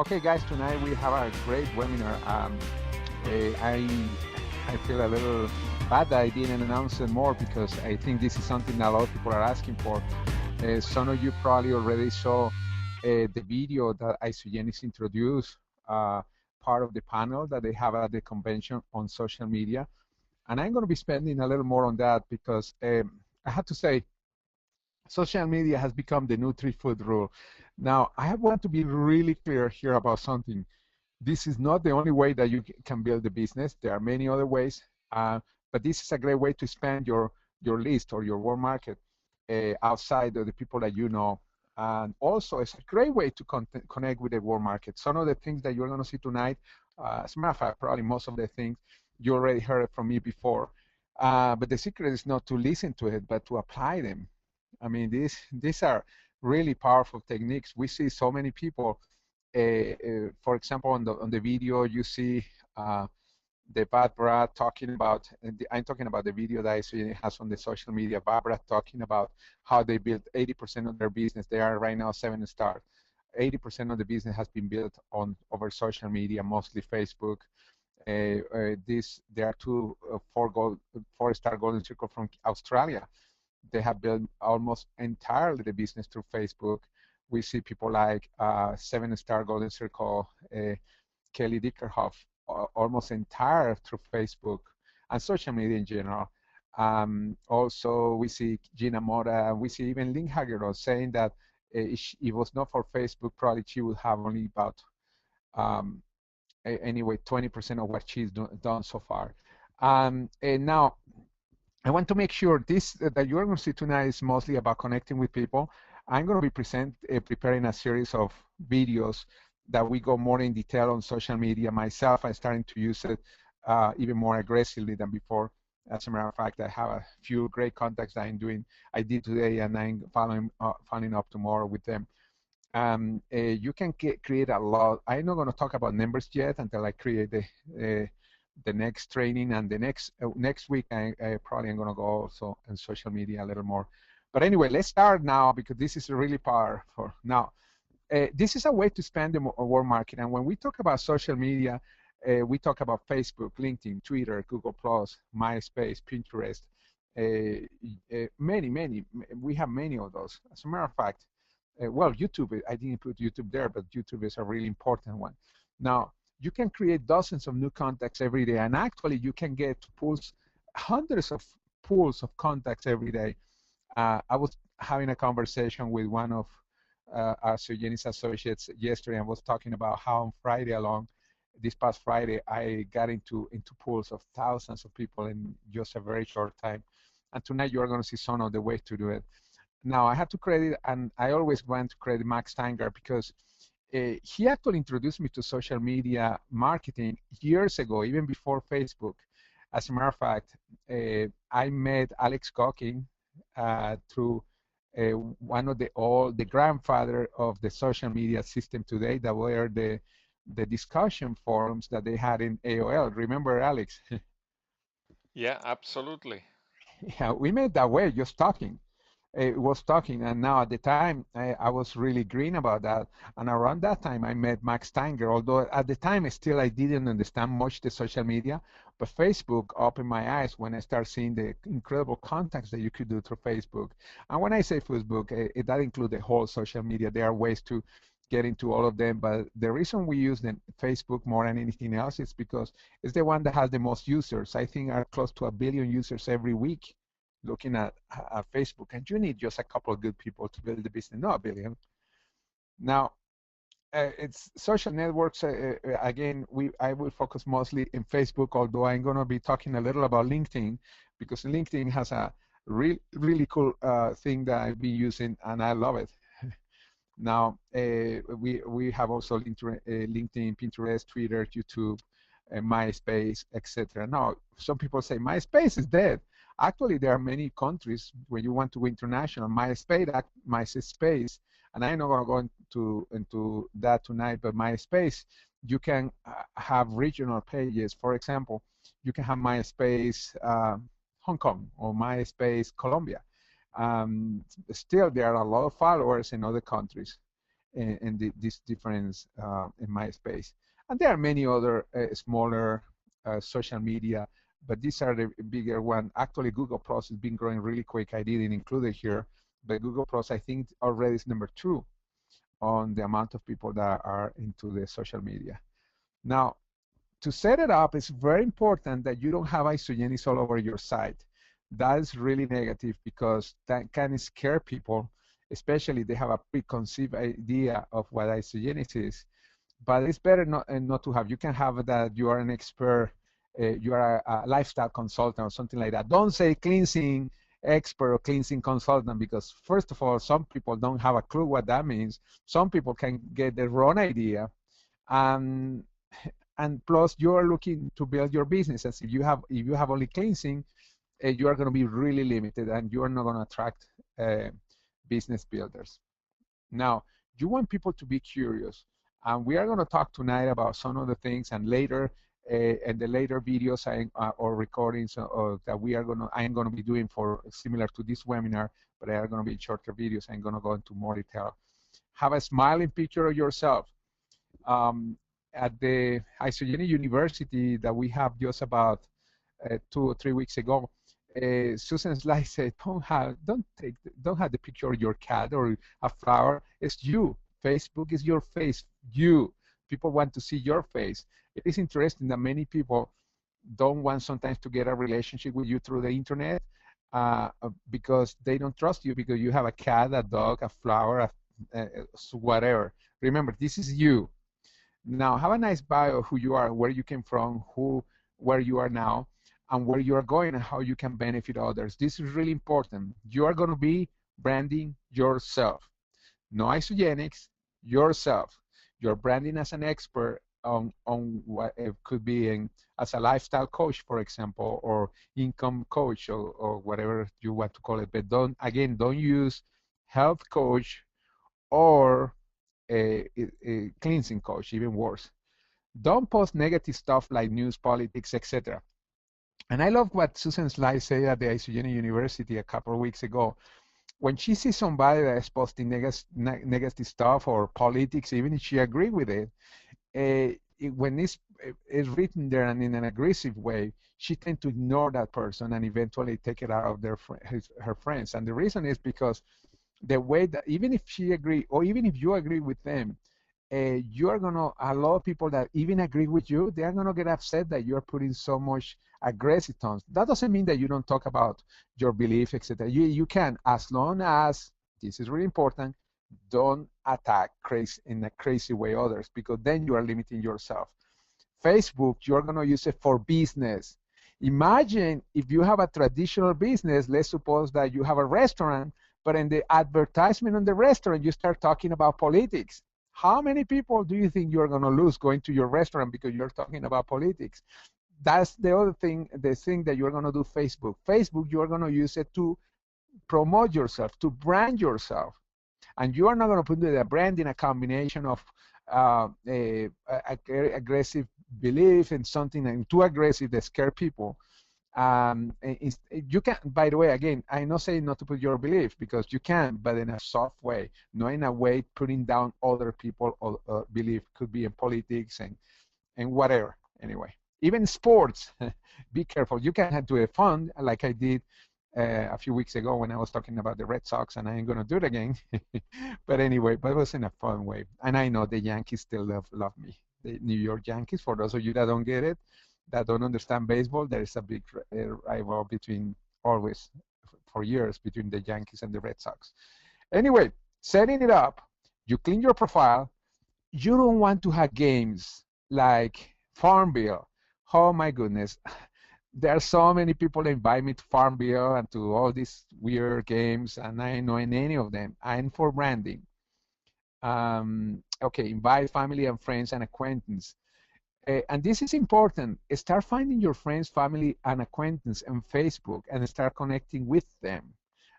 Okay, guys, tonight we have a great webinar. I feel a little bad that I didn't announce it more because I think this is something that a lot of people are asking for. Some of you probably already saw the video that Isogenis introduced, part of the panel that they have at the convention on social media. And I'm going to be spending a little more on that because I have to say, social media has become the new 3-foot rule. Now, I want to be really clear here about something. This is not the only way that you can build a business. There are many other ways, but this is a great way to expand your list or your warm market outside of the people that you know. And also, it's a great way to connect with the warm market. Some of the things that you're going to see tonight, as a matter of fact, probably most of the things you already heard from me before. But the secret is not to listen to it, but to apply them. I mean, these are really powerful techniques. We see so many people. For example, on the video, you see the Barbara talking about. I'm talking about the video that it has on the social media. Barbara talking about how they built 80% of their business. They are right now 7-star. 80% of the business has been built on over social media, mostly Facebook. There are two 4-star golden circle from Australia. They have built almost entirely the business through Facebook. We see people like 7-star golden circle, Kelly Dickerhoff, almost entire through Facebook and social media in general. Also, we see Gina Mora, we see even Lynn Haggerty saying that if it was not for Facebook, probably she would have only about anyway 20% of what she's done so far. And now, I want to make sure this that you're going to see tonight is mostly about connecting with people. I'm going to be preparing a series of videos that we go more in detail on social media. Myself, I'm starting to use it even more aggressively than before. As a matter of fact, I have a few great contacts that I did today, and I'm following up tomorrow with them. You can create a lot. I'm not going to talk about numbers yet until I create the next training, and the next week I probably am going to go also on social media a little more. But anyway, let's start now because this is really powerful. Now, this is a way to spend the warm market, and when we talk about social media, we talk about Facebook, LinkedIn, Twitter, Google+, MySpace, Pinterest, many. We have many of those. As a matter of fact, well, YouTube, I didn't put YouTube there, but YouTube is a really important one. Now, you can create dozens of new contacts every day, and actually you can get pools, hundreds of pools of contacts every day. I was having a conversation with one of our Isogenis associates yesterday, and was talking about how on Friday alone, this past Friday, I got into pools of thousands of people in just a very short time. And tonight you are going to see some of the ways to do it. Now, I have to credit, and I always want to credit Max Steingart because he actually introduced me to social media marketing years ago, even before Facebook. As a matter of fact, I met Alex Gawking through one of the grandfather of the social media system today, that were the discussion forums that they had in AOL. Remember, Alex? Yeah, absolutely. Yeah, we met that way, just talking. Was talking, and now at the time I was really green about that. And around that time I met Max Steingart, although at the time still I didn't understand much the social media, but Facebook opened my eyes when I started seeing the incredible contacts that you could do through Facebook. And when I say Facebook, that includes the whole social media. There are ways to get into all of them, but the reason we use the Facebook more than anything else is because it's the one that has the most users. I think are close to 1 billion users every week looking at Facebook, and you need just a couple of good people to build the business, not 1 billion. Now, it's social networks. Again, I will focus mostly in Facebook, although I'm going to be talking a little about LinkedIn, because LinkedIn has a really cool thing that I've been using, and I love it. Now, we have also LinkedIn, Pinterest, Twitter, YouTube, MySpace, etc. Now, some people say MySpace is dead. Actually, there are many countries where you want to go international. MySpace, and I'm not going to go into that tonight, but MySpace, you can have regional pages. For example, you can have MySpace Hong Kong or MySpace Colombia. Still, there are a lot of followers in other countries. this difference in MySpace. And there are many other smaller social media, but these are the bigger one. Actually, Google Plus has been growing really quick. I didn't include it here, but Google Plus, I think, already is #2 on the amount of people that are into the social media. Now, to set it up, it's very important that you don't have Isogenics all over your site. That is really negative because that can scare people, especially if they have a preconceived idea of what Isogenics is. But it's better not to have. You can have that you are an expert, you are a lifestyle consultant or something like that. Don't say cleansing expert or cleansing consultant, because first of all, some people don't have a clue what that means. Some people can get the wrong idea. And plus you are looking to build your business. As if you have only cleansing, you are going to be really limited, and you are not going to attract business builders. Now, you want people to be curious, and we are going to talk tonight about some of the things, and later in the later videos or recordings that I'm going to be doing for similar to this webinar, but they are going to be shorter videos. I'm going to go into more detail. Have a smiling picture of yourself. At the Isogenics University that we have just about 2 or 3 weeks ago, Susan Slice said, don't have the picture of your cat or a flower. It's you. Facebook is your face. You. People want to see your face. It is interesting that many people don't want sometimes to get a relationship with you through the internet because they don't trust you because you have a cat, a dog, a flower, whatever. Remember, this is you. Now, have a nice bio of who you are, where you came from, where you are now, and where you are going, and how you can benefit others. This is really important. You are going to be branding yourself. No Isogenics, yourself. You're branding as an expert on what it could be as a lifestyle coach, for example, or income coach, or whatever you want to call it. But don't use health coach or a cleansing coach, even worse. Don't post negative stuff like news, politics, etc. And I love what Susan Slice said at the Isogenics University a couple of weeks ago. When she sees somebody that is posting negative stuff or politics, even if she agrees with it, when it's written there and in an aggressive way, she tends to ignore that person and eventually take it out of her friends. And the reason is because the way that even if she agree or even if you agree with them, you are going to, a lot of people that even agree with you, they are going to get upset that you are putting so much aggressive tones. That doesn't mean that you don't talk about your belief, etc. You can, as long as, this is really important, don't attack in a crazy way others, because then you are limiting yourself. Facebook, you're going to use it for business. Imagine if you have a traditional business, let's suppose that you have a restaurant, but in the advertisement on the restaurant, you start talking about politics. How many people do you think you're going to lose going to your restaurant because you're talking about politics? That's the other thing, the thing that you're going to do Facebook. Facebook, you're going to use it to promote yourself, to brand yourself. And you are not going to put the brand in a combination of aggressive belief and something too aggressive that scare people. You can, by the way, again, I'm not saying not to put your belief, because you can, but in a soft way, not in a way putting down other people or belief. Could be in politics and whatever. Anyway, even sports, be careful. You can do a fun like I did a few weeks ago when I was talking about the Red Sox, and I ain't gonna do it again. But anyway, but it was in a fun way. And I know the Yankees still love me. The New York Yankees, for those of you that don't get it, that don't understand baseball, there is a big rival always for years between the Yankees and the Red Sox. Anyway, setting it up, you clean your profile. You don't want to have games like Farmville. Oh my goodness. There are so many people that invite me to Farmville and to all these weird games, and I ain't knowing any of them. I'm for branding. Okay, invite family and friends and acquaintance. And this is important. Start finding your friends, family, and acquaintance on Facebook and start connecting with them.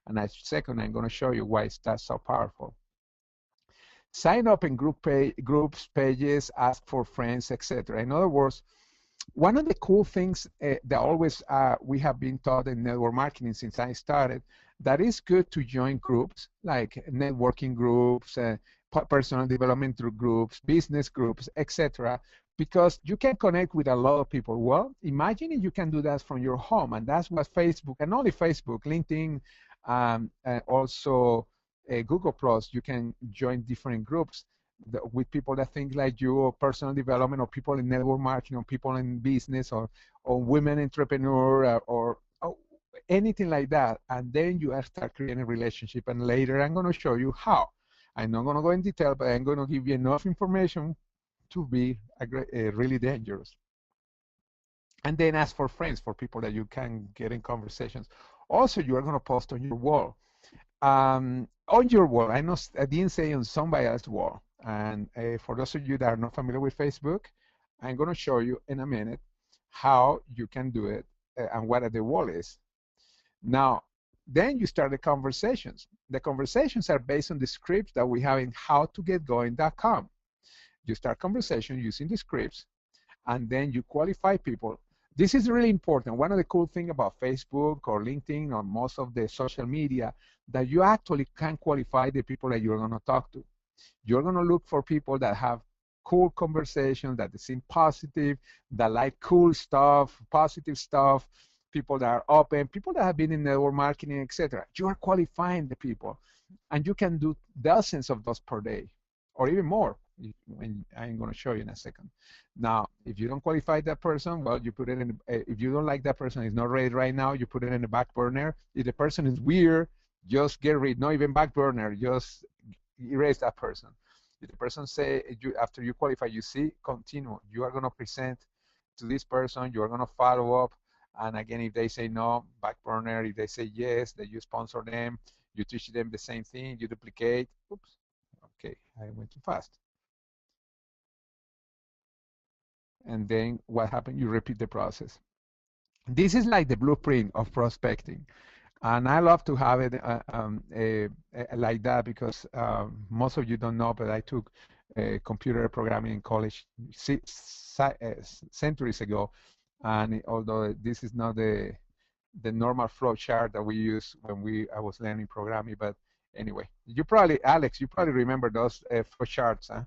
And in a second, I'm going to show you why that's so powerful. Sign up in groups, pages, ask for friends, etc. In other words, one of the cool things that always we have been taught in network marketing since I started, that is good to join groups, like networking groups, personal development through groups, business groups, etc. Because you can connect with a lot of people. Well, imagine if you can do that from your home, and that's what Facebook, and not only Facebook, LinkedIn, also Google Plus. You can join different groups with people that think like you, or personal development, or people in network marketing, or people in business, or women entrepreneur, or anything like that. And then you start creating a relationship. And later I'm going to show you how. I'm not going to go in detail, but I'm going to give you enough information to be really dangerous. And then ask for friends, for people that you can get in conversations. Also, you are going to post on your wall. On your wall, I didn't say on somebody else's wall. And for those of you that are not familiar with Facebook, I'm going to show you in a minute how you can do it and what the wall is. Now, then you start the conversations. The conversations are based on the scripts that we have in howtogetgoing.com. You start conversation using the scripts, and then you qualify people. This is really important. One of the cool things about Facebook or LinkedIn or most of the social media, that you actually can qualify the people that you're going to talk to. You're going to look for people that have cool conversations, that seem positive, that like cool stuff, positive stuff, people that are open, people that have been in network marketing, etc. You are qualifying the people, and you can do dozens of those per day, or even more. I'm going to show you in a second. Now, if you don't qualify that person, well, you put it in. If you don't like that person, is not ready right now, you put it in the back burner. If the person is weird, just get rid. Not even back burner, just erase that person. If the person say after you qualify, you see, continue. You are going to present to this person. You are going to follow up. And again, if they say no, back burner. If they say yes, that you sponsor them, you teach them the same thing, you duplicate. Oops. Okay, I went too fast. And then what happened? You repeat the process. This is like the blueprint of prospecting. And I love to have it like that, because most of you don't know, but I took computer programming in college centuries ago. And although this is not the normal flow chart that we use when I was learning programming, but anyway, you probably, Alex, you probably remember those flow charts, huh?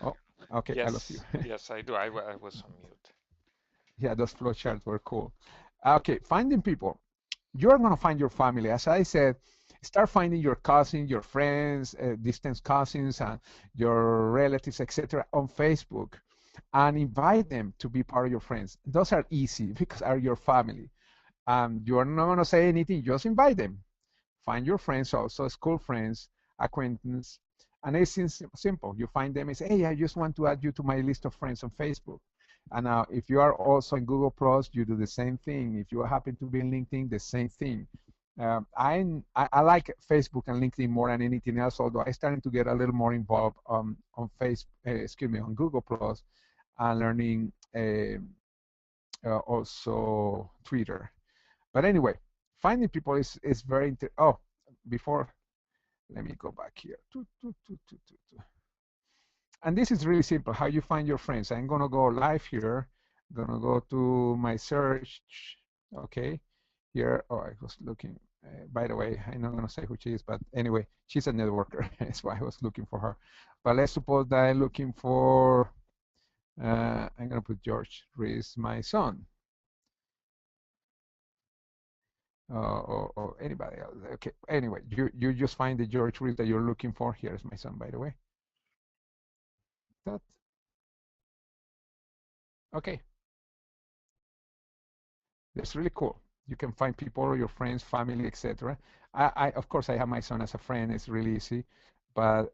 Oh, okay, I lost you. Yes, I do. I was on mute. Yeah, those flow charts were cool. Okay, finding people. You're going to find your family. As I said, start finding your cousins, your friends, distant cousins, and your relatives, etc., on Facebook, and invite them to be part of your friends. Those are easy because are your family. You are not going to say anything, just invite them. Find your friends also, school friends, acquaintances, and it's simple. You find them and say, hey, I just want to add you to my list of friends on Facebook. And now, if you are also in Google Plus, you do the same thing. If you happen to be in LinkedIn, the same thing. I like Facebook and LinkedIn more than anything else, although I started to get a little more involved on on Google Plus, and learning also Twitter. But anyway, finding people is very interesting. Oh, before, let me go back here. And this is really simple, how you find your friends. I'm going to go live here. I'm going to go to my search. Okay, here. Oh, I was looking. By the way, I'm not going to say who she is, but anyway, she's a networker. That's why I was looking for her. But let's suppose that I'm looking for, I'm going to put George Reese, my son. Or anybody else. Okay, anyway, you just find the George Reese that you're looking for. Here's my son, by the way. That. Okay. That's really cool. You can find people, your friends, family, etc. Of course, I have my son as a friend. It's really easy, but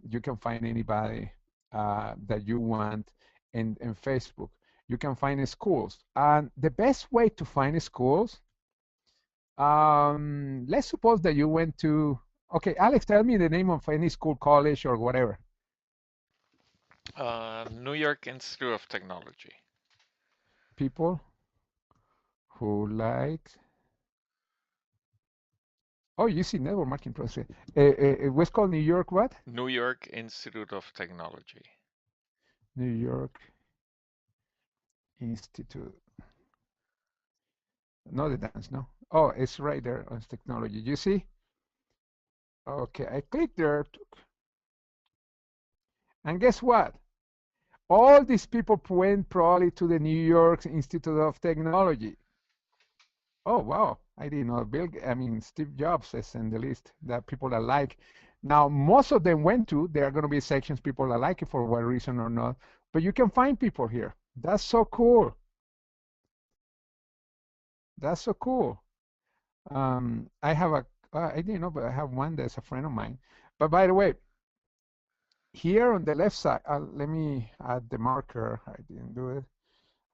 you can find anybody that you want in Facebook. You can find schools, and the best way to find schools. Let's suppose that you went to. Okay, Alex, tell me the name of any school, college, or whatever. New York Institute of Technology. People who like. Oh, you see network marketing process. What's called New York what? New York Institute of Technology. New York Institute. No, the dance, no. Oh, it's right there on technology. You see? Okay, I click there, and guess what? All these people went probably to the New York Institute of Technology. Oh wow, I didn't know I mean Steve Jobs is in the list that people that like. Now most of them went to. There are going to be sections people that like it for one reason or not, but you can find people here. That's so cool. That's so cool. I have a I didn't know, but I have one that's a friend of mine. But by the way, here on the left side, let me add the marker. I didn't do it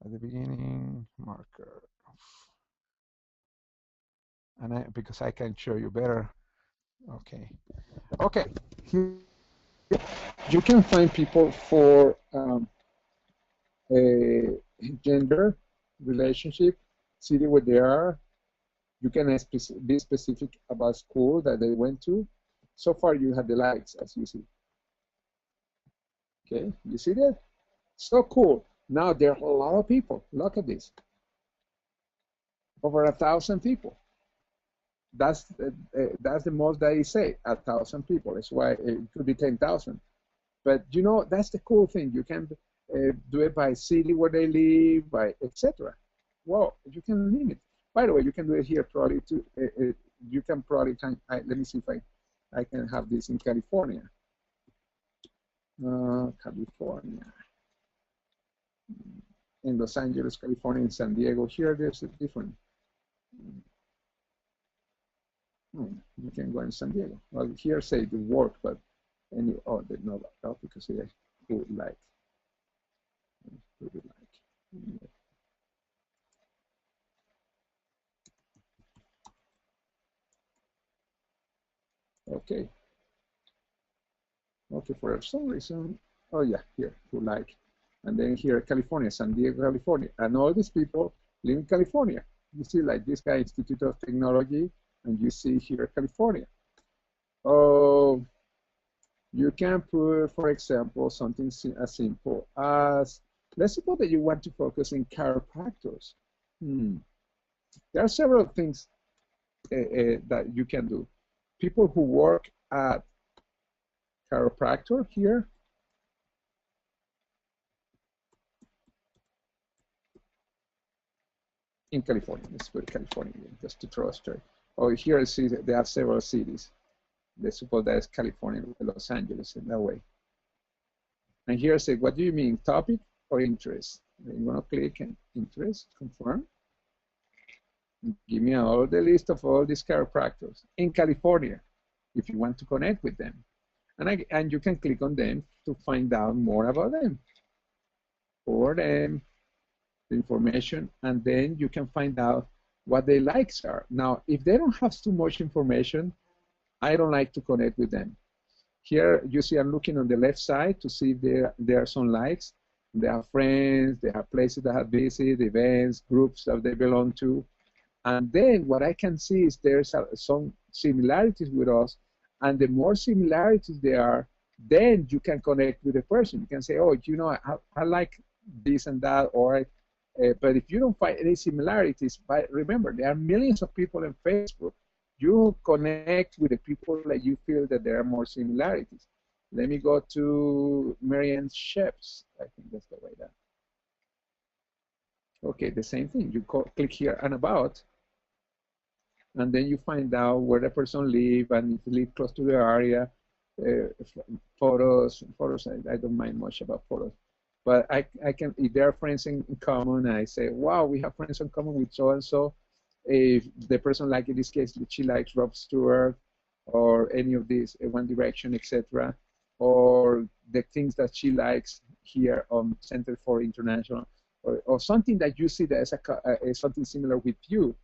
at the beginning. Marker, and because I can show you better. Okay. Okay. Here you can find people for a gender, relationship, city where they are. You can be specific about school that they went to. So far, you have the likes, as you see. Okay, you see that? So cool. Now there are a lot of people. Look at this. Over 1,000 people. That's the most that I say. 1,000 people. That's why it could be 10,000. But you know, that's the cool thing. You can do it by city where they live, by etc. Well, you can limit. By the way, you can do it here probably too. You can probably let me see if I can have this in California. California, in Los Angeles, California, in San Diego. Here, there's a different. You can go in San Diego. Well, here say the work, but any they know that because they would like. Would like. Okay. Okay, for some reason, oh yeah, here, who like. And then here, California, San Diego, California. And all these people live in California. You see, like this guy, Institute of Technology, and you see here, California. Oh, you can put, for example, something as simple as, let's suppose that you want to focus in chiropractors. There are several things that you can do. People who work at chiropractor here. In California, let's put California just to throw a straight. Oh, here I see that there are several cities. Let's suppose that is California, Los Angeles in that way. And here I say, what do you mean, topic or interest? You want to click on interest, confirm. Give me all the list of all these chiropractors in California, if you want to connect with them. And you can click on them to find out more about them. For them, the information, and then you can find out what their likes are. Now, if they don't have too much information, I don't like to connect with them. Here, you see I'm looking on the left side to see if there are some likes. They have friends, they have places that have visited, events, groups that they belong to. And then what I can see is there's some similarities with us. And the more similarities there are, then you can connect with the person. You can say, oh, you know, I like this and that, or but if you don't find any similarities, but remember, there are millions of people on Facebook. You connect with the people that you feel that there are more similarities. Let me go to Marianne Sheps. I think that's the way that. Okay, the same thing. You click here and about, and then you find out where the person lives, and if you live close to the area. Photos, I don't mind much about photos. But I can, if there are friends in common, I say, wow, we have friends in common with so-and-so. If the person, like in this case, she likes Rod Stewart or any of these, One Direction, etc., or the things that she likes here on Center for International, or something that you see that is something similar with you,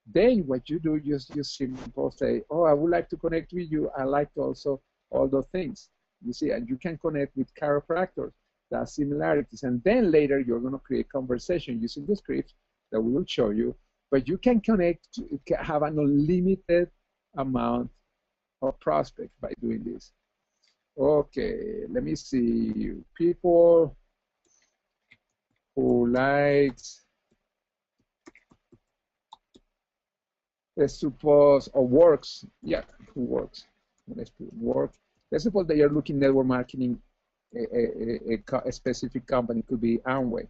then what you do, you just simple say, oh, I would like to connect with you. I like also all those things. You see, and you can connect with chiropractors. There are similarities. And then later you're going to create conversation using the scripts that we will show you. But you can connect, have an unlimited amount of prospects by doing this. Okay, let me see. People who likes, let's suppose, or works, yeah, who works. let's put work. Let's suppose they are looking network marketing. A specific company could be Amway.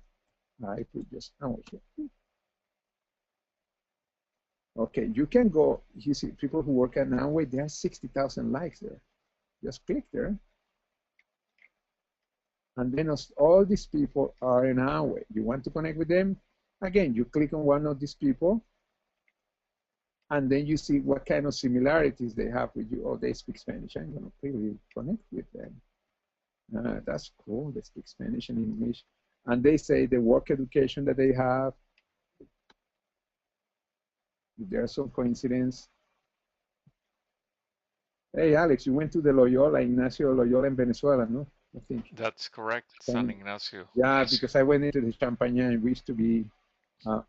I put just Amway here. Okay, you can go. You see people who work at Amway. There are 60,000 likes there. Just click there. And then all these people are in Amway. You want to connect with them? Again, you click on one of these people, and then you see what kind of similarities they have with you. Oh, they speak Spanish. I'm going to really connect with them. That's cool. They speak Spanish and English. And they say the work education that they have. If there's some coincidence. Hey, Alex, you went to the Loyola, Ignacio Loyola in Venezuela, no? I think. That's correct, San Ignacio. Yeah, because I went into the Champaña and we used to be,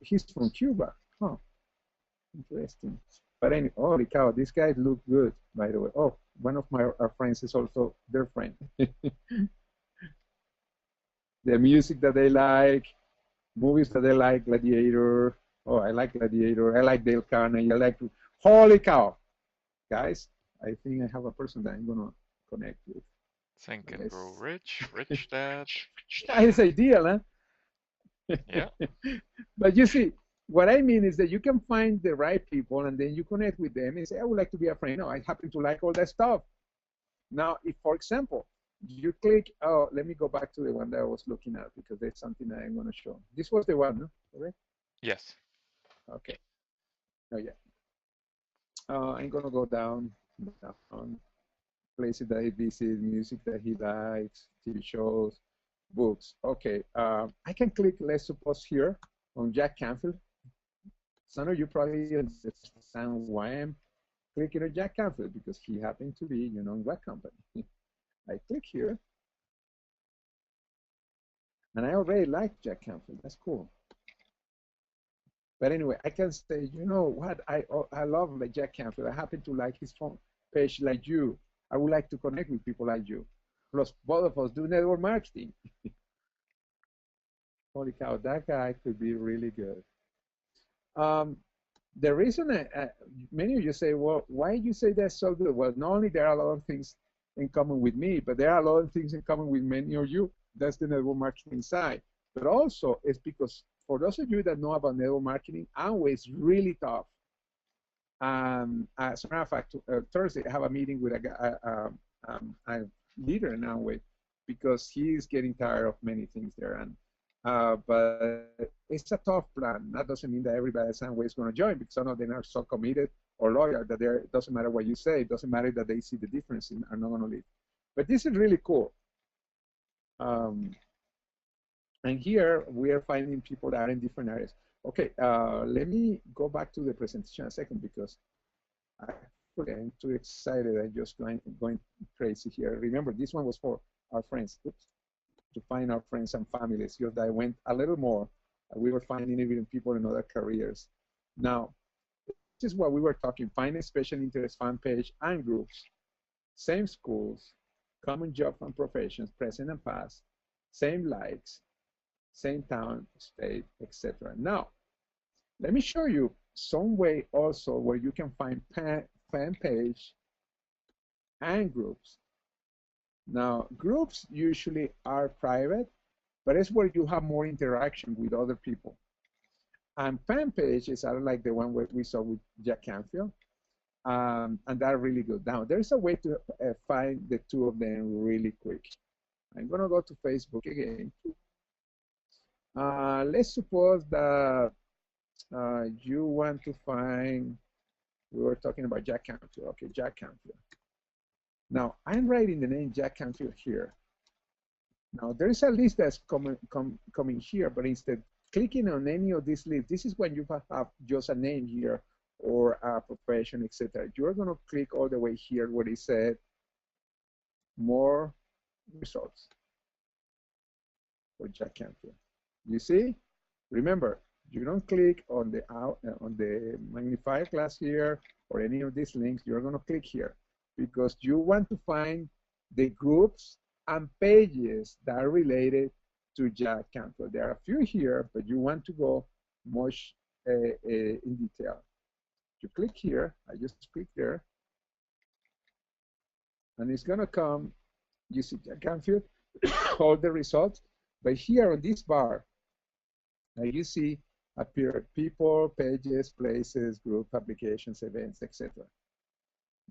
he's from Cuba. Huh, interesting. But anyway, holy cow, these guys look good, by the way. Oh, one of our friends is also their friend. The music that they like, movies that they like, Gladiator. Oh, I like Gladiator. I like Dale Carnegie. I like, holy cow. Guys, I think I have a person that I'm going to connect with. Think and Grow Rich, Rich Dad. It's ideal, huh? Yeah. But you see, what I mean is that you can find the right people and then you connect with them and say, I would like to be a friend. No, I happen to like all that stuff. Now, if, for example, you click, oh, let me go back to the one that I was looking at because there's something that I'm going to show. This was the one, no? Correct? Yes. Okay. Oh, yeah. I'm going to go down places that he visits, music that he likes, TV shows, books. Okay, I can click, let's suppose here, on Jack Canfield. Some of you probably understand why I'm clicking on Jack Canfield, because he happened to be, you know, in what company. I click here, and I already like Jack Canfield. That's cool. But anyway, I can say, you know what, I love like Jack Canfield. I happen to like his phone page like you. I would like to connect with people like you. Plus, both of us do network marketing. Holy cow, that guy could be really good. The reason many of you say, well, why you say that's so good? Well, not only there are a lot of things in common with me, but there are a lot of things in common with many of you. That's the network marketing side. But also, it's because for those of you that know about network marketing, Amway is really tough. As a matter of fact, Thursday I have a meeting with a leader in Amway because he's getting tired of many things there. And but it's a tough plan. That doesn't mean that everybody at Amway is going to join, because some of them are so committed or loyal that it doesn't matter what you say. It doesn't matter that they see the difference and are not going to leave. But this is really cool. And here we are finding people that are in different areas. Okay, let me go back to the presentation a second, because I'm too excited. I'm just going crazy here. Remember, this one was for our friends. Oops. To find our friends and families. Here I went a little more. We were finding even people in other careers. Now, this is what we were talking, finding special interest fan page and groups. Same schools, common jobs and professions, present and past, same likes, same town, state, etc. Now, let me show you some way also where you can find fan page and groups. Now, groups usually are private, but it's where you have more interaction with other people. And fan pages are like the one we saw with Jack Canfield, and they're really good. Now, there's a way to find the two of them really quick. I'm going to go to Facebook again. Let's suppose that you want to find, we were talking about Jack Canfield. Okay, Jack Canfield. Now, I'm writing the name Jack Canfield here. Now, there is a list that's coming here, but instead clicking on any of these lists, this is when you have just a name here or a profession, etc. You're going to click all the way here where it said more results for Jack Canfield. You see? Remember, you don't click on the magnifier glass here or any of these links. You're going to click here, because you want to find the groups and pages that are related to Jack Canfield. There are a few here, but you want to go much in detail. You click here, I just click there, And it's going to come, you see Jack Canfield, all the results. But here on this bar, you see appear people, pages, places, group, applications, events, etc.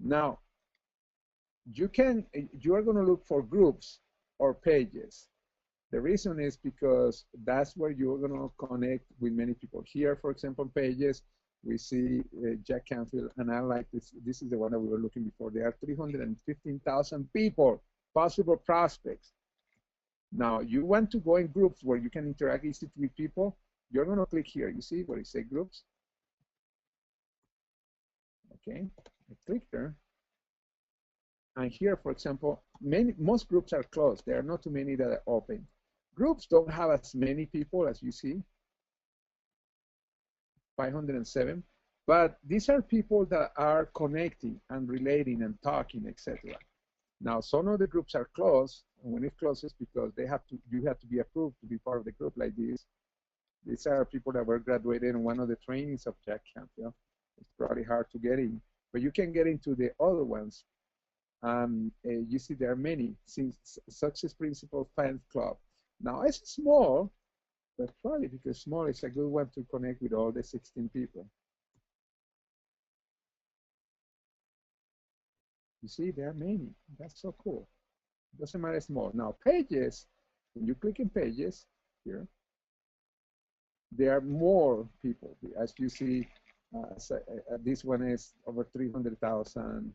Now, you are going to look for groups or pages. The reason is because that's where you're going to connect with many people. Here, for example, pages, we see Jack Canfield, and I like this. This is the one that we were looking before. There are 315,000 people, possible prospects. Now, you want to go in groups where you can interact easily with people. You're going to click here. You see where it says groups? Okay, I click there. And here, for example, most groups are closed. There are not too many that are open. Groups don't have as many people as you see, 507. But these are people that are connecting and relating and talking, etc. Now, some of the groups are closed, and when it closes, because you have to be approved to be part of the group like this. These are people that were graduated in one of the trainings of Jack Canfield. It's probably hard to get in, but you can get into the other ones. You see there are many, since Success Principle Fan Club. Now, it's small, but probably because small is a good one to connect with all the 16 people. You see, there are many. That's so cool. It doesn't matter small. Now, pages, when you click in pages here, there are more people. As you see, this one is over 300,000,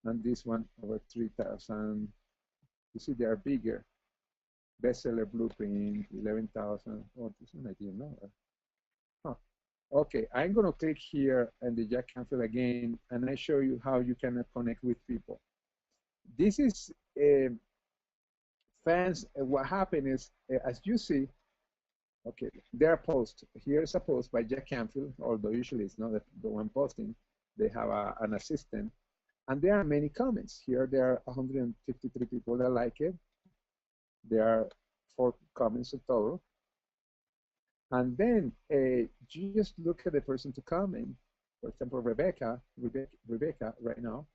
and this one over 3,000. You see, they are bigger. Bestseller Blueprint, 11,000. Oh, this one I didn't know. Huh. Okay, I'm going to click here and the Jack Canfield again, and I show you how you can connect with people. This is fans. What happened is, as you see, okay, there are posts. Here's a post by Jack Canfield, although usually it's not the one posting. They have an assistant. And there are many comments. Here there are 153 people that like it. There are 4 comments in total. And then you just look at the person to comment. For example, Rebecca right now.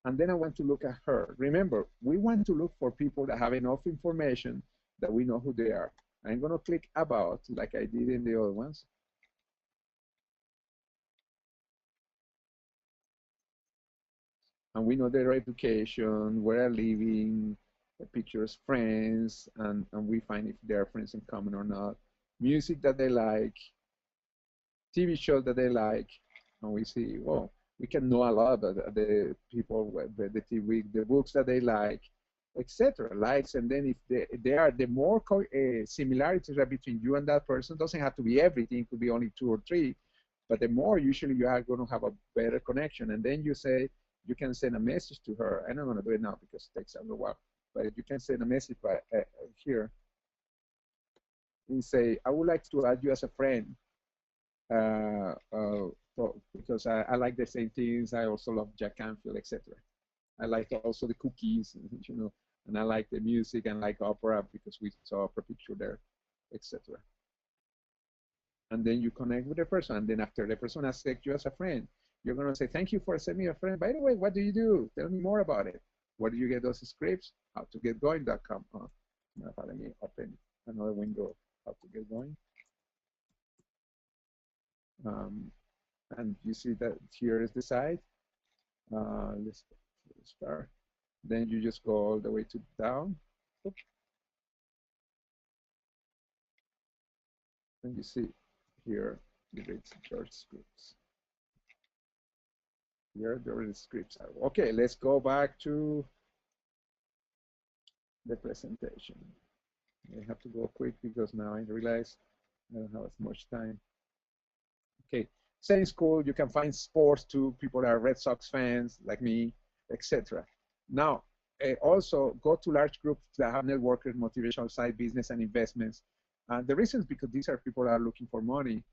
And then I want to look at her. Remember, we want to look for people that have enough information that we know who they are. I'm going to click About, like I did in the other ones. And we know their education, where they're living, pictures, friends, and we find if they are friends in common or not. Music that they like, TV shows that they like, and we see, well, we can know a lot about the people, the TV, the books that they like, etc. Likes, and then if they are the more similarities are between you and that person, doesn't have to be everything, it could be only 2 or 3, but the more usually you are going to have a better connection, and then you say, you can send a message to her. I'm not going to do it now because it takes a little while, but you can send a message by here and say, I would like to add you as a friend because I like the same things. I also love Jack Canfield, etc. I like also the cookies, you know, and I like the music and like opera because we saw opera picture there, etc. And then you connect with the person, and then after the person accepts you as a friend, you're going to say, thank you for sending me a friend. By the way, what do you do? Tell me more about it. Where do you get those scripts? Howtogetgoing.com. Let me open another window, how to get going. And you see that here is the site. Let's start. Then you just go all the way to down. Oops. And you see here the George scripts. Here there are the scripts. Okay, let's go back to the presentation. I have to go quick because now I realize I don't have as much time. Okay, same school, you can find sports too. People that are Red Sox fans like me, etc. Now, also go to large groups that have networkers, motivational side business and investments. The reason is because these are people that are looking for money.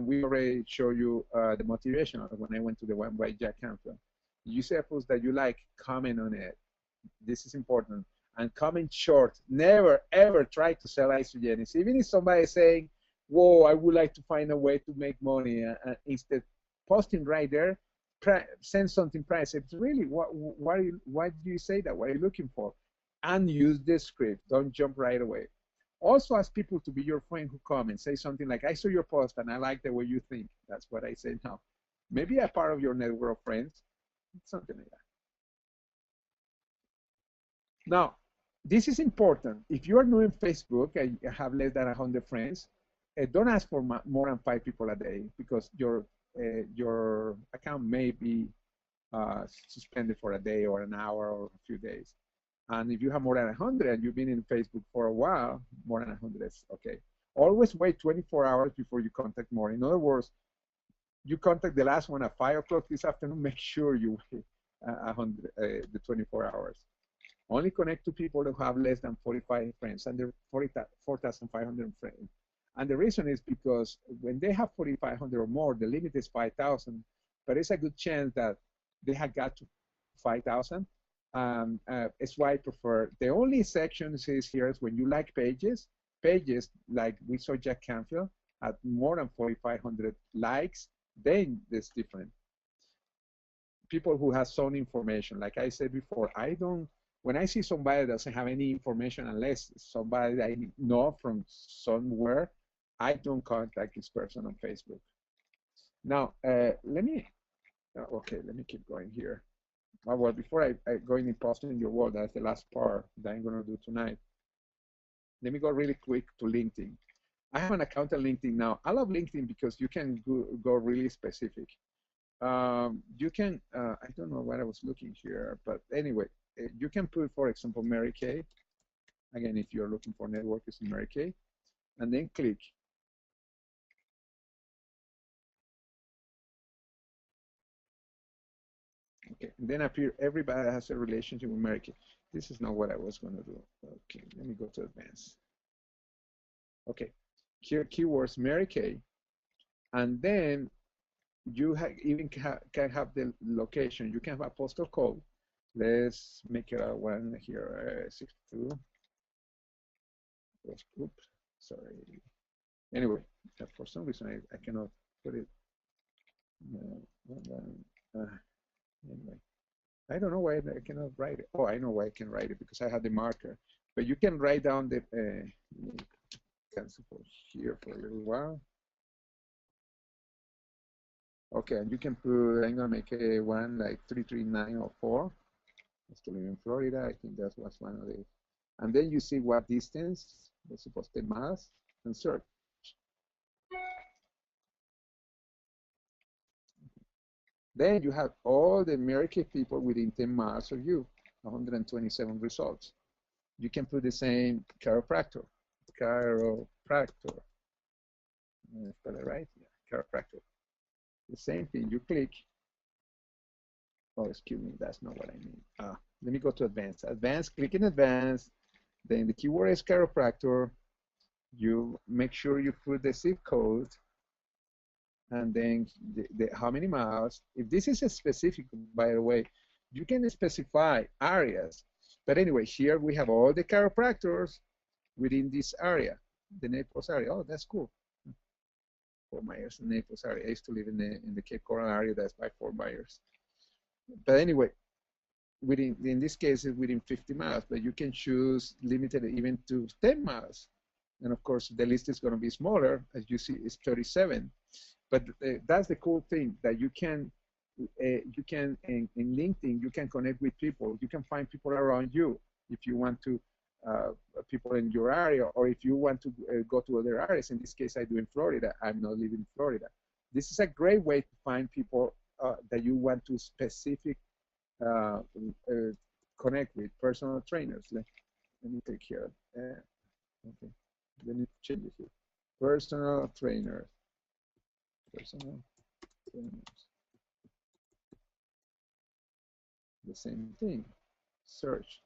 We already show you the motivation when I went to the one by Jack Canfield. You see a post that you like, comment on it. This is important. And comment short. Never, ever try to sell Isogenics. Even if somebody is saying, whoa, I would like to find a way to make money, instead posting right there, send something private. It's really, why do you say that? What are you looking for? And use the script. Don't jump right away. Also ask people to be your friend who come and say something like, I saw your post and I like the way you think. That's what I say now. Maybe a part of your network of friends, something like that. Now, this is important. If you are new in Facebook and you have less than 100 friends, don't ask for more than 5 people a day, because your account may be suspended for a day or an hour or a few days. And if you have more than 100 and you've been in Facebook for a while, more than 100 is okay. Always wait 24 hours before you contact more. In other words, you contact the last one at 5 o'clock this afternoon, make sure you wait the 24 hours. Only connect to people who have less than 45 friends, under 4,500 friends. And the reason is because when they have 4,500 or more, the limit is 5,000, but it's a good chance that they have got to 5,000. It's why I prefer, the only section is here is when you like pages like we saw Jack Canfield at more than 4,500 likes, then it's different. People who have some information, like I said before, when I see somebody that doesn't have any information, unless somebody I know from somewhere, I don't contact this person on Facebook. Now, let me keep going here. Well, before I go in posting your wall, that's the last part that I'm going to do tonight. Let me go really quick to LinkedIn. I have an account on LinkedIn now. I love LinkedIn because you can go really specific. You can, I don't know what I was looking here, but anyway, you can put, for example, Mary Kay. Again, if you're looking for networkers in Mary Kay, and then click. Okay, and then appear everybody has a relationship with Mary Kay. This is not what I was going to do. Okay, let me go to advanced. Okay, here keywords Mary Kay, and then you even can have the location. You can have a postal code. Let's make it a one here, 62. Oops, sorry. Anyway, for some reason I cannot put it. Anyway, I don't know why I cannot write it. Oh, I know why I can write it, because I have the marker. But you can write down the cancel for here for a little while. Okay, and you can put, I'm gonna make a one like 33904. I still live in Florida. I think that was one of the, and then you see what distance, let's suppose 10 miles, and search. Then you have all the American people within 10 miles of you, 127 results. You can put the same chiropractor. Chiropractor. Spell it right? Yeah, chiropractor. The same thing. You click. Oh, excuse me. That's not what I mean. Let me go to advanced. Advanced, click in advanced. Then the keyword is chiropractor. You make sure you put the zip code, and then how many miles. If this is a specific, by the way, you can specify areas. But anyway, here we have all the chiropractors within this area, the Naples area. Oh, that's cool. Fort Myers, Naples area. I used to live in the Cape Coral area. That's by Fort Myers. But anyway, in this case, it's within 50 miles. But you can choose limited even to 10 miles. And of course, the list is going to be smaller. As you see, it's 37. But that's the cool thing, that you can in LinkedIn, you can connect with people. You can find people around you if you want to, people in your area, or if you want to go to other areas. In this case, I do in Florida. I'm not living in Florida. This is a great way to find people that you want to specific connect with, personal trainers. Let me click here. Okay, let me change it here. Personal trainers. Personal trainers. The same thing. Search.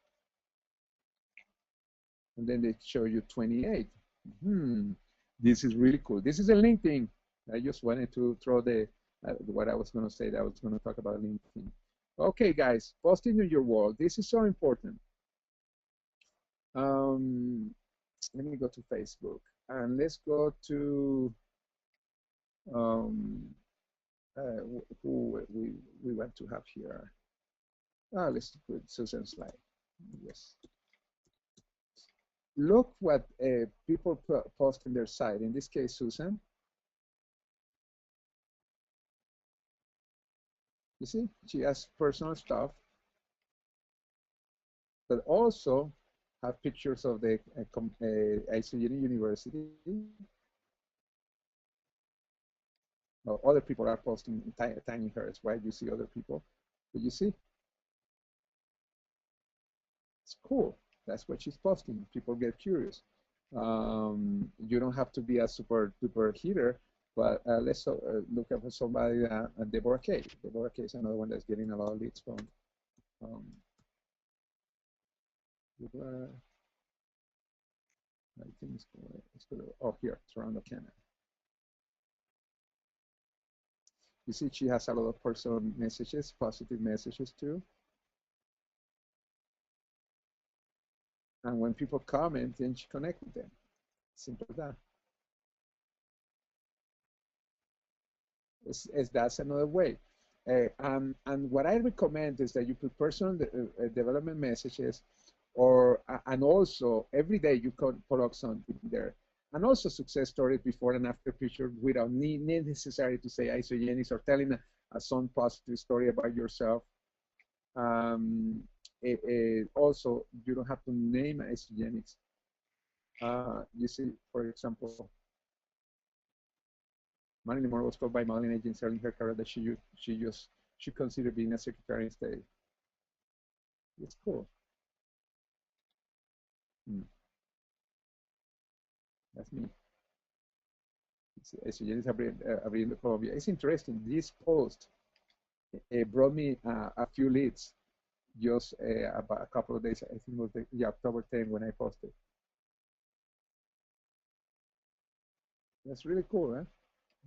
And then they show you 28. This is really cool. This is a LinkedIn. I just wanted to throw the what I was going to say. That I was going to talk about LinkedIn. Okay, guys, posting in your wall. This is so important. Let me go to Facebook, and let's go to who we want to have here. Let's put Susan's slide. Yes. Look what people post in their site. In this case, Susan. You see, she has personal stuff, but also have pictures of the ICUNY University. Well, other people are posting tiny hairs, right? You see other people, but you see, it's cool. That's what she's posting. People get curious. You don't have to be a super duper hitter, but let's look at somebody, Deborah Kay. Deborah Kay is another one that's getting a lot of leads from. Deborah, I think it's going to, oh, here, Toronto, Canada. You see, she has a lot of personal messages, positive messages too. And when people comment, then she connects with them. Simple as that. That's another way. And what I recommend is that you put personal development messages, or and also every day you could put up something there, and also success stories before and after picture without need necessary to say Isogenics or telling some positive story about yourself. Also, you don't have to name Isogenics. You see, for example, Marilyn Monroe was told by modeling agents early in her career that she considered being a Secretary of State. It's cool. That's me. It's abriendo Colombia. It's interesting. This post brought me a few leads just about a couple of days. I think it was October 10 when I posted. That's really cool, huh?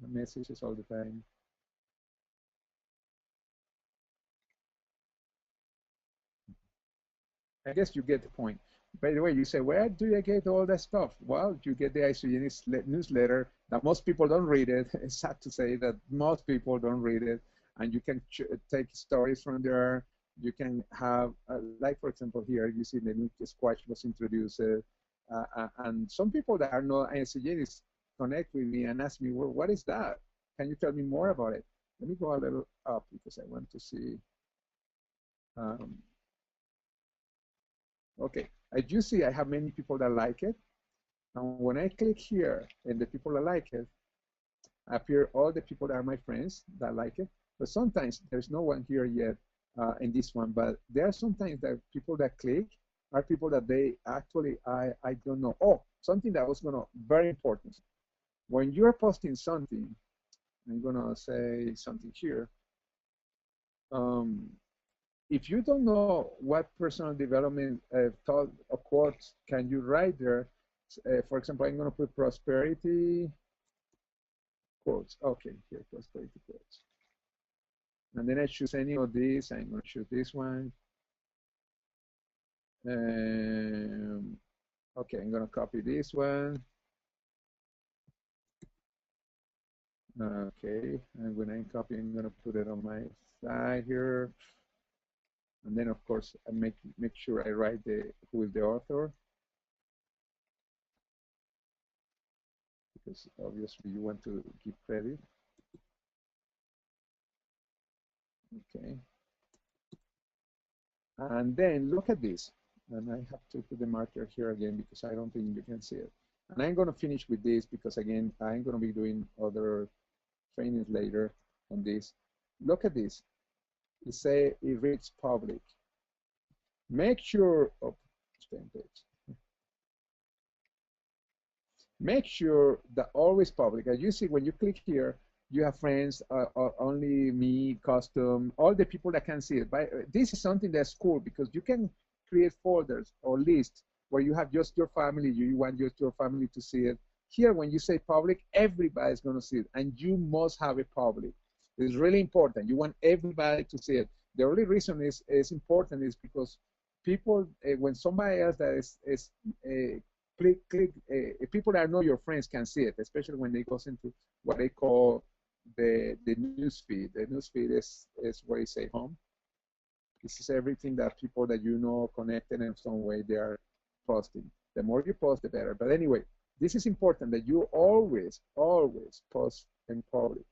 The messages all the time. I guess you get the point. By the way, you say, where do you get all that stuff? Well, you get the Isogenics newsletter that most people don't read it. It's sad to say that most people don't read it. And you can take stories from there. You can have, like for example, here, you see the new squash was introduced. And some people that are not Isogenics connect with me and ask me, well, what is that? Can you tell me more about it? Let me go a little up because I want to see. Okay, as you see, I have many people that like it. And when I click here and the people that like it, appear all the people that are my friends that like it. But sometimes there's no one here yet in this one. But there are sometimes that people that click are people that they actually, I don't know. Oh, something that was very important. When you're posting something, I'm gonna say something here. If you don't know what personal development thought or quotes can you write there, for example, I'm going to put prosperity quotes. Okay, here, prosperity quotes. And then I choose any of these. I'm going to choose this one. Okay, I'm going to copy this one. Okay, and when I copy, I'm going to put it on my side here. And then, of course, I make sure I write who is the author. Because obviously you want to give credit. Okay. And then look at this. And I have to put the marker here again because I don't think you can see it. And I'm going to finish with this because, again, I'm going to be doing other trainings later on this. Look at this. It say it reads public. Make sure, oh, make sure that always public. As you see, when you click here, you have friends, only me, custom, all the people that can see it. But this is something that's cool because you can create folders or lists where you have just your family, you want just your family to see it. Here, when you say public, everybody's going to see it, and you must have it public. It's really important. You want everybody to see it. The only reason it's important is because people, when somebody else that is click, people that know your friends can see it, especially when they go into what they call the news feed. The news feed is where you say home. This is everything that people that you know connected in some way they are posting. The more you post, the better. But anyway, this is important that you always, always post in public.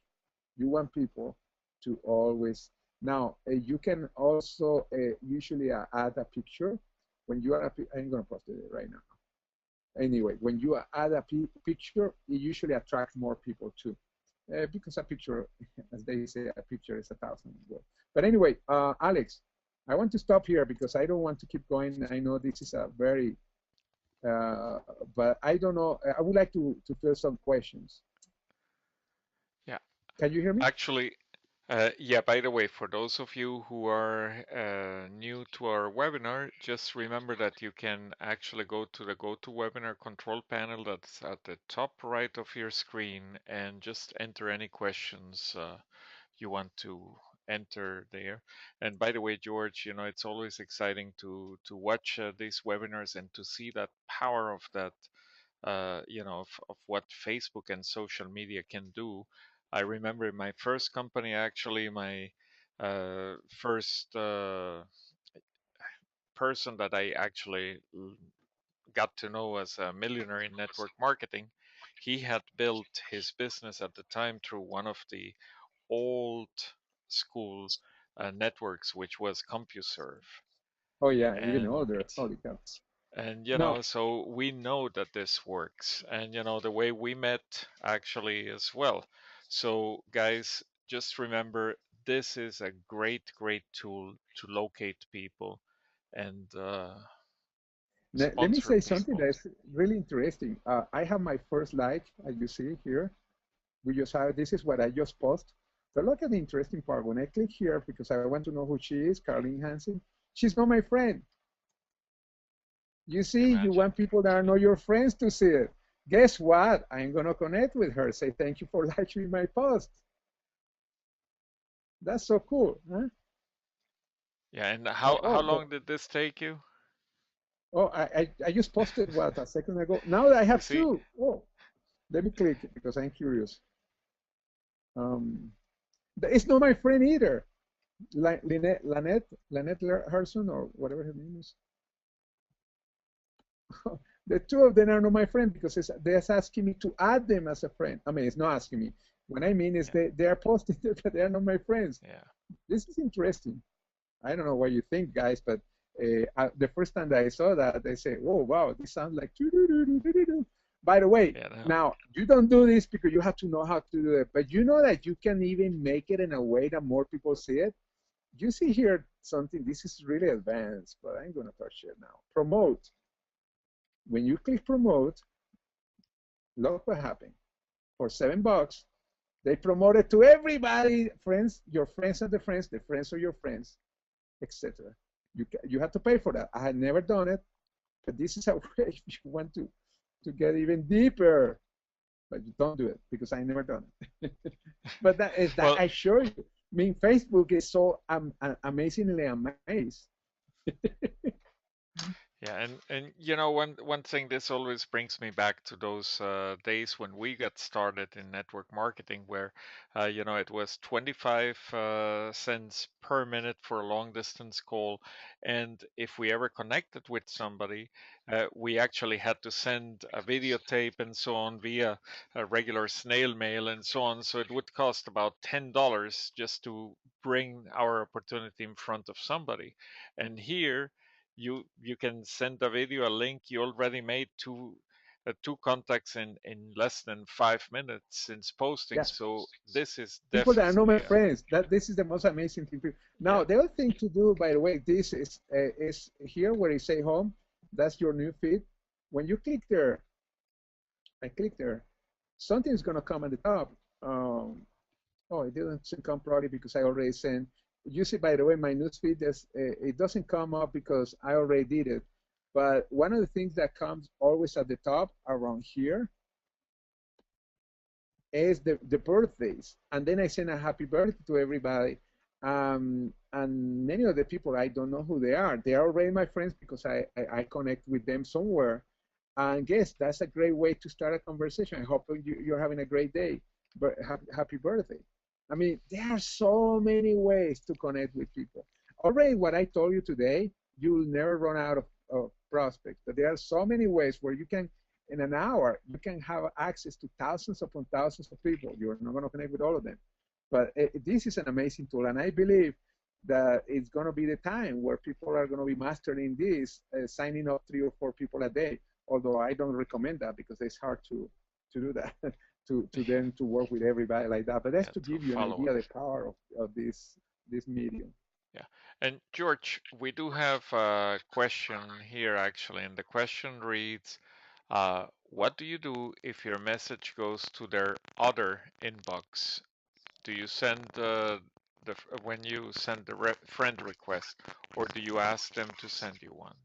You want people to always. Now, you can also usually add a picture. When you add I'm going to post it right now. Anyway, when you add a picture, it usually attracts more people too. Because a picture, as they say, a picture is 1,000 words. But anyway, Alex, I want to stop here because I don't want to keep going. I know this is a very, but I don't know. I would like to fill some questions. Yeah. Can you hear me? Actually, yeah, by the way, for those of you who are new to our webinar, just remember that you can actually go to the GoToWebinar control panel that's at the top right of your screen and just enter any questions you want to enter there. And by the way, George, you know, it's always exciting to watch these webinars and to see that power of that, you know, of what Facebook and social media can do. I remember in my first company, actually, my first person that I actually got to know as a millionaire in network marketing, he had built his business at the time through one of the old school networks, which was CompuServe. Oh yeah, even And older. Holy cow! you No, know, so we know that this works, and you know the way we met actually as well. So guys, just remember this is a great tool to locate people and let me sponsor say something people. that's really interesting. I have my first like, as you see here. We just have, this is what I just post. But look at the interesting part. When I click here, because I want to know who she is, Caroline Hansen, she's not my friend. You see, you Imagine. want people that are not your friends to see it. Guess what? I'm going to connect with her, say thank you for liking my post. That's so cool, huh? Yeah, and Oh, how oh, long did this take you? oh, I just posted what, a second ago. Now I You have see? two. Oh, let me click because I'm curious. Um, it's not my friend either. Lynette Herson or whatever her name is. The two of them are not my friend because they're asking me to add them as a friend. I mean, it's not asking me. What I mean is Yeah, they are posting it, but they are not my friends. yeah, This is interesting. I don't know what you think, guys, but the first time that I saw that, they say, "Oh, wow, this sounds like." By the way, yeah. No. now you don't do this because you have to know how to do it, but you know that you can even make it in a way that more people see it. You see here something. This is really advanced, but I'm gonna touch it now. Promote. When you click promote, look what happened. For $7, they promote it to everybody, friends, your friends of the friends of your friends, etc. You have to pay for that. I had never done it, but this is a way if you want to get even deeper. But you don't do it because I never done it. But that is that Well, I assure you. I mean, Facebook is so amazingly amazed. yeah, and you know one thing, this always brings me back to those days when we got started in network marketing, where you know it was 25 cents per minute for a long distance call, and if we ever connected with somebody, we actually had to send a videotape and so on via a regular snail mail and so on. So it would cost about $10 just to bring our opportunity in front of somebody, and here you can send a video, a link. You already made two contacts in less than 5 minutes since posting. Yeah, So this is people that are not my definitely friends. That this is the most amazing thing. Now, yeah, the other thing to do, by the way, this is here where you say home. That's your new feed. When you click there, I click there, something's gonna come at the top. Oh, it didn't come probably because I already sent. You see, by the way, my newsfeed it doesn't come up because I already did it. But one of the things that comes always at the top around here is the birthdays. And then I send a happy birthday to everybody. And many of the people, I don't know who they are. They are already my friends because I connect with them somewhere. And yes, that's a great way to start a conversation. I hope you're having a great day. happy birthday. I mean, there are so many ways to connect with people. Already, what I told you today, you will never run out of prospects. But there are so many ways where you can, in an hour, you can have access to thousands upon thousands of people. You're not going to connect with all of them. But this is an amazing tool, and I believe that it's going to be the time where people are going to be mastering this, signing up 3 or 4 people a day. Although I don't recommend that because it's hard to do that, to them to work with everybody like that. But that's to give you an idea of the power of this medium. Yeah, and George, we do have a question here actually, and the question reads, what do you do if your message goes to their other inbox? Do you send when you send the friend request, or do you ask them to send you one?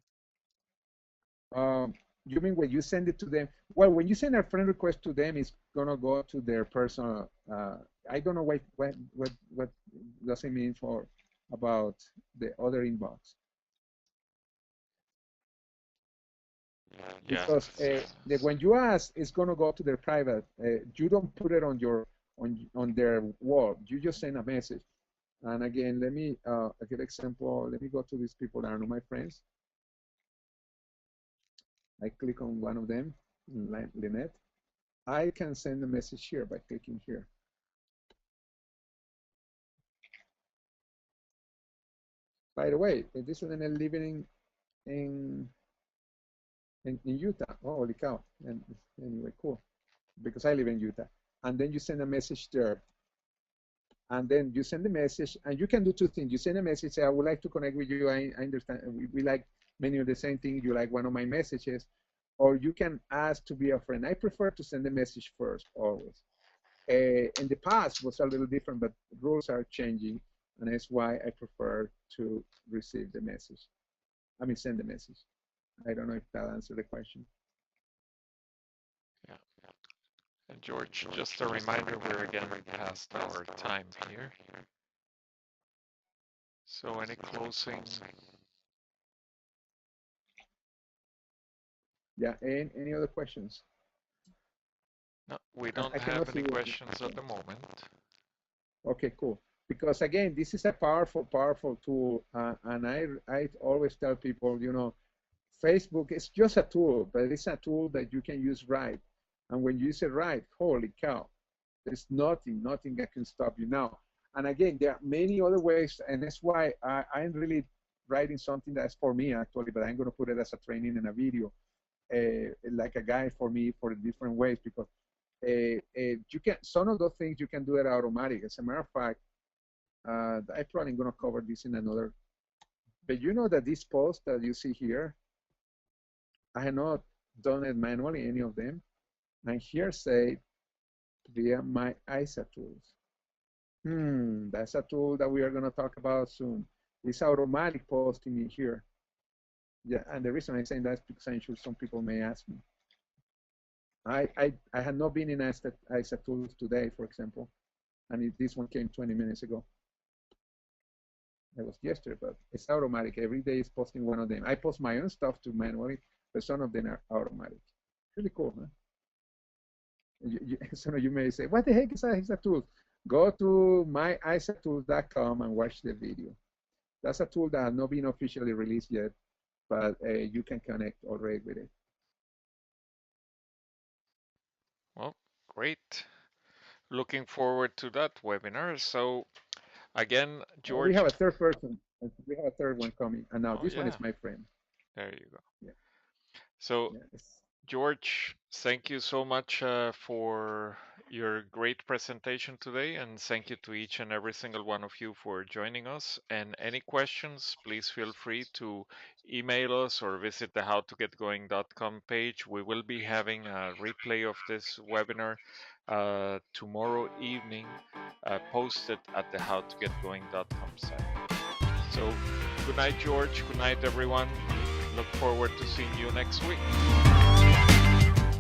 You mean when you send it to them? Well, when you send a friend request to them, it's gonna go to their personal. I don't know what does it mean for about the other inbox. Because when you ask, it's gonna go to their private. You don't put it on your on their wall. You just send a message. And again, let me give example. Let me go to these people that are not my friends. I click on one of them, Lynette. I can send a message here by clicking here. By the way, this is Lynette living in Utah. Oh, holy cow. And anyway, cool. Because I live in Utah. And then you send a message there. And then you send the message, and you can do 2 things. You send a message, say, I would like to connect with you. I understand. We like many of the same things. You like one of my messages. Or you can ask to be a friend. I prefer to send the message first, always. In the past, it was a little different, but rules are changing. And that's why I prefer to receive the message. I mean, send the message. I don't know if that answered the question. Yeah. And George, just a reminder, we're again past our time here. So any closing? Yeah, and any other questions? No, we don't have any questions at the moment. Okay, cool. Because again, this is a powerful, powerful tool, and I always tell people, you know, Facebook is just a tool, but it's a tool that you can use right. And when you use it right, holy cow, there's nothing that can stop you now. And again, there are many other ways, and that's why I'm really writing something that's for me actually, but I'm going to put it as a training and a video, like a guide for me for the different ways, because you can, some of those things you can do it automatic. As a matter of fact, I'm probably going to cover this in another, but you know that this post that you see here, I have not done it manually, any of them. And here say via my ISA tools. That's a tool that we are going to talk about soon. It's automatic posting in here. Yeah, and the reason I'm saying that is because I'm sure some people may ask me. I had not been in ISA tools today, for example, and this one came 20 minutes ago. It was yesterday, but it's automatic. Every day is posting one of them. I post my own stuff too manually, but some of them are automatic. Really cool, man. Some of you may say, what the heck is ISA tool? Go to myisatools.com and watch the video. That's a tool that has not been officially released yet, but you can connect already with it. Well, great. Looking forward to that webinar. So again, George. We have a third person. We have a third one coming. And now this one is my friend. There you go. Yeah. So George, thank you so much for your great presentation today, and thank you to each and every single one of you for joining us. And any questions, please feel free to email us or visit the howtogetgoing.com page. We will be having a replay of this webinar tomorrow evening, posted at the howtogetgoing.com site. So good night, George. Good night, everyone. Look forward to seeing you next week.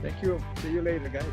Thank you. See you later, guys.